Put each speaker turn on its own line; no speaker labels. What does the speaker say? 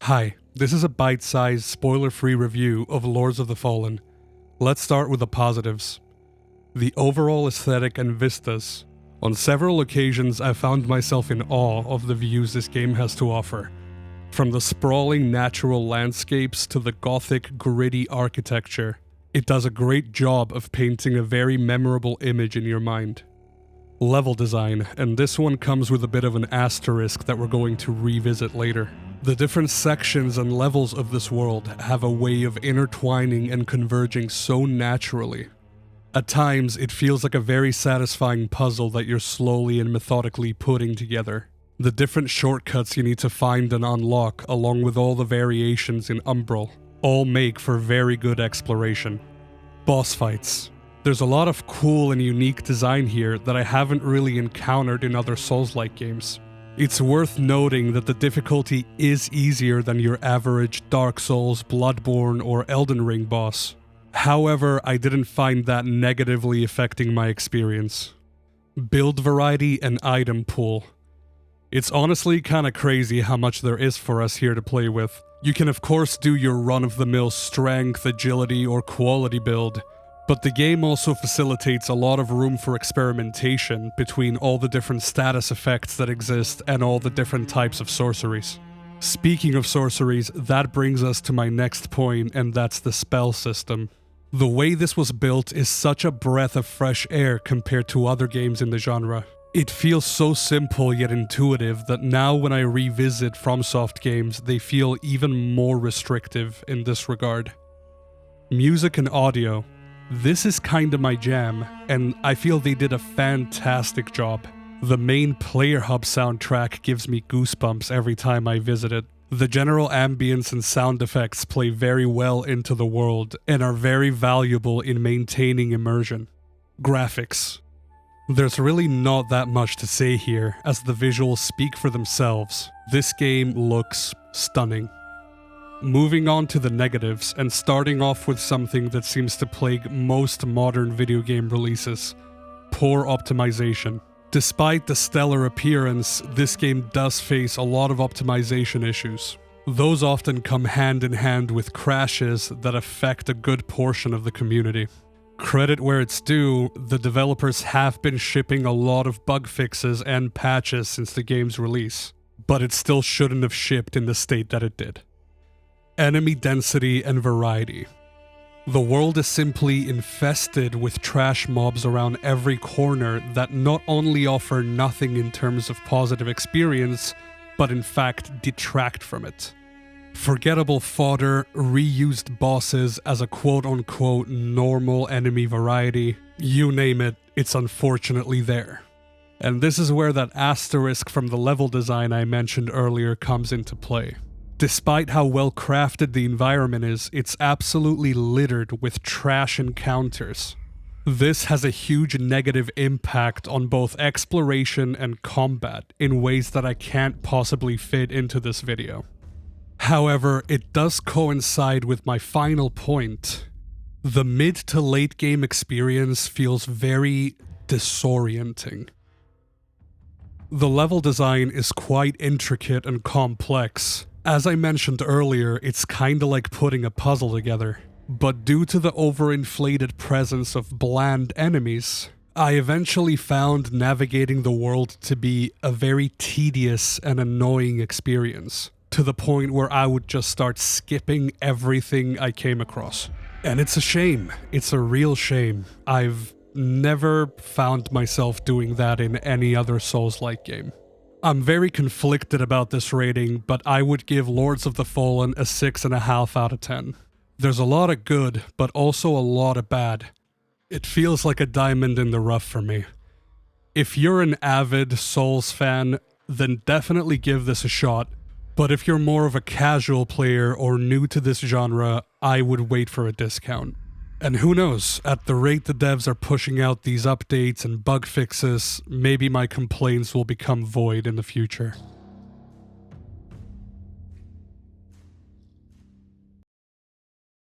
Hi, this is a bite-sized, spoiler-free review of Lords of the Fallen. Let's start with the positives. The overall aesthetic and vistas. On several occasions, I found myself in awe of the views this game has to offer. From the sprawling natural landscapes to the gothic, gritty architecture, it does a great job of painting a very memorable image in your mind. Level design, and this one comes with a bit of an asterisk that we're going to revisit later. The different sections and levels of this world have a way of intertwining and converging so naturally. At times, it feels like a very satisfying puzzle that you're slowly and methodically putting together. The different shortcuts you need to find and unlock, along with all the variations in Umbral, all make for very good exploration. Boss fights. There's a lot of cool and unique design here that I haven't really encountered in other Souls-like games. It's worth noting that the difficulty is easier than your average Dark Souls, Bloodborne, or Elden Ring boss. However, I didn't find that negatively affecting my experience. Build variety and item pool. It's honestly kinda crazy how much there is for us here to play with. You can of course do your run-of-the-mill strength, agility, or quality build, but the game also facilitates a lot of room for experimentation between all the different status effects that exist and all the different types of sorceries. Speaking of sorceries, that brings us to my next point, and that's the spell system. The way this was built is such a breath of fresh air compared to other games in the genre. It feels so simple yet intuitive that now when I revisit FromSoft games, they feel even more restrictive in this regard. Music and audio. This is kinda my jam, and I feel they did a fantastic job. The main Player Hub soundtrack gives me goosebumps every time I visit it. The general ambience and sound effects play very well into the world and are very valuable in maintaining immersion. Graphics. There's really not that much to say here, as the visuals speak for themselves. This game looks stunning. Moving on to the negatives, and starting off with something that seems to plague most modern video game releases: poor optimization. Despite the stellar appearance, this game does face a lot of optimization issues. Those often come hand in hand with crashes that affect a good portion of the community. Credit where it's due, the developers have been shipping a lot of bug fixes and patches since the game's release, but it still shouldn't have shipped in the state that it did. Enemy density and variety. The world is simply infested with trash mobs around every corner that not only offer nothing in terms of positive experience, but in fact detract from it. Forgettable fodder, reused bosses as a quote-unquote normal enemy variety, you name it, it's unfortunately there. And this is where that asterisk from the level design I mentioned earlier comes into play. Despite how well crafted the environment is, it's absolutely littered with trash encounters. This has a huge negative impact on both exploration and combat in ways that I can't possibly fit into this video. However, it does coincide with my final point. The mid to late game experience feels very disorienting. The level design is quite intricate and complex. As I mentioned earlier, it's kinda like putting a puzzle together. But due to the overinflated presence of bland enemies, I eventually found navigating the world to be a very tedious and annoying experience, to the point where I would just start skipping everything I came across. And it's a shame. It's a real shame. I've never found myself doing that in any other Souls-like game. I'm very conflicted about this rating, but I would give Lords of the Fallen a 6.5 out of 10. There's a lot of good, but also a lot of bad. It feels like a diamond in the rough for me. If you're an avid Souls fan, then definitely give this a shot, but if you're more of a casual player or new to this genre, I would wait for a discount. And who knows, at the rate the devs are pushing out these updates and bug fixes, maybe my complaints will become void in the future.